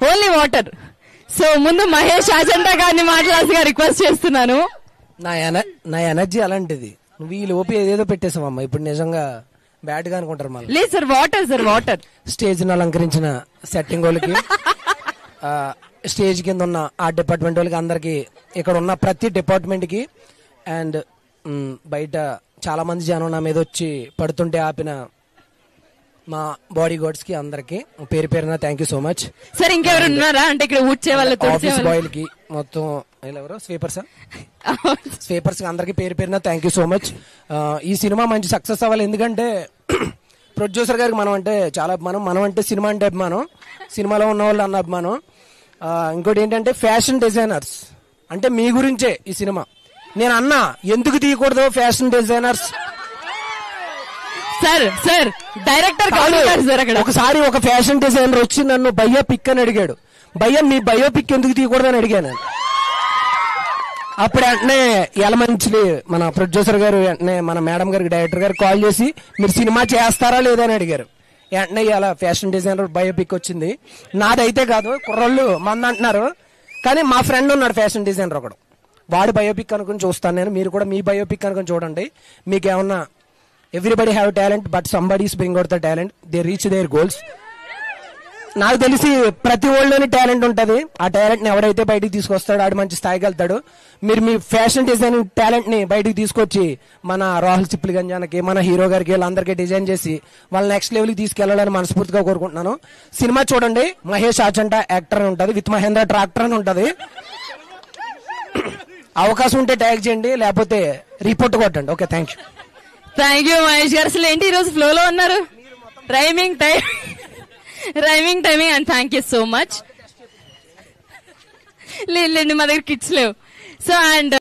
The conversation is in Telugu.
Only water. సో ముందు మహేష్ అజంతా గారిని మాట్లాడాల్సిగా రిక్వెస్ట్ చేస్తున్నాను. నా ఎనర్జీ అలాంటిది. నువ్వు ఈ లోపు ఏదేదో పెట్టేసావమ్మా. ఇప్పుడు నిజంగా బ్యాడ్ గా అనుకుంటారు మళ్ళీ. లేదు sir, water sir, water. Stage ని అలంకరించిన సెట్టింగ్ వాళ్ళకి, స్టేజ్ కింద ఉన్న ఆర్ట్ డిపార్ట్మెంట్ వాళ్ళకి, అందరికి, ఇక్కడ ఉన్న ప్రతి డిపార్ట్మెంట్ కి, అండ్ బయట చాలా మంది జనం నా మీద వచ్చి పడుతుంటే ఆపిన మా బాడీ గార్డ్స్ కి అందరికి పేరు పేరున thank you so much. Sir ఇంకెవరు ఉన్నారా అంటే ఇక్కడ ఊడ్చే వాళ్ళు, ఆఫీస్ బాయ్ల్ కి మొత్తం ఎవరు స్వీపర్స్ అందరికి పేరు పేరున థ్యాంక్ యూ సో మచ్. ఈ సినిమా మంచి సక్సెస్ అవ్వాలి. ఎందుకంటే ప్రొడ్యూసర్ గారికి మనం అంటే చాలా అభిమానం. మనం అంటే సినిమా అంటే అభిమానం, సినిమాలో ఉన్న వాళ్ళు అన్న అభిమానం. ఇంకోటి ఏంటంటే ఫ్యాషన్ డిజైనర్స్ అంటే మీ గురించే ఈ సినిమా. నేను అన్నా ఎందుకు తీయకూడదు ఫ్యాషన్ డిజైనర్స్. సార్ డైరెక్టర్ ఒకసారి ఒక ఫ్యాషన్ డిజైనర్ వచ్చి నన్ను బయోపిక్ అని అడిగాడు. మీ బయోపిక్ ఎందుకు తీయకూడదు అని అడిగాను. అప్పుడు వెంటనే ఎలమంచిలి మన ప్రొడ్యూసర్ గారు వెంటనే మన మేడం గారికి, డైరెక్టర్ గారు కాల్ చేసి మీరు సినిమా చేస్తారా లేదా అని అడిగారు. వెంటనే ఇలా ఫ్యాషన్ డిజైనర్ బయోపిక్ వచ్చింది. నాదైతే కాదు, కుర్రోళ్ళు మంది అంటున్నారు, కానీ మా ఫ్రెండ్ ఉన్నాడు ఫ్యాషన్ డిజైనర్ ఒకడు, వాడు బయోపిక్ అనుకుని చూస్తాను నేను. మీరు కూడా మీ బయోపిక్ అనుకుని చూడండి. మీకు ఏమన్నా everybody have talent but somebody's bring out the talent, they reach there goals. నాకు తెలిసి ప్రతి ఓళ్ళలోని టాలెంట్ ఉంటుంది. ఆ టాలెంట్ ని ఎవరైతే బయటికి తీసుకొస్తాడో ఆడు మంచి స్థాయికి వెళ్తాడు. మీరు మీ ఫ్యాషన్ డిజైనింగ్ టాలెంట్ ని బయటికి తీసుకొచ్చి మన రాహుల్ సిప్లి గంజానకి, మన హీరో గారికి, వీళ్ళందరికీ డిజైన్ చేసి వాళ్ళ నెక్స్ట్ లెవెల్ కి తీసుకెళ్లాలని మనస్ఫూర్తిగా కోరుకుంటున్నాను. సినిమా చూడండి. మహేష్ అజంతా యాక్టర్ అని ఉంటుంది, విత్ మహేంద్ర ట్రాక్టర్ అని ఉంటుంది. అవకాశం ఉంటే ట్యాగ్ చేయండి, లేకపోతే రిపోర్ట్ కొట్టండి. ఓకే, థ్యాంక్ యూ మహేష్ గారు. అసలు ఏంటి ఈరోజు ఫ్లోలో ఉన్నారు, rhyming timing and thank you so much. లేదు మా దగ్గర కిట్స్ లేవు. So and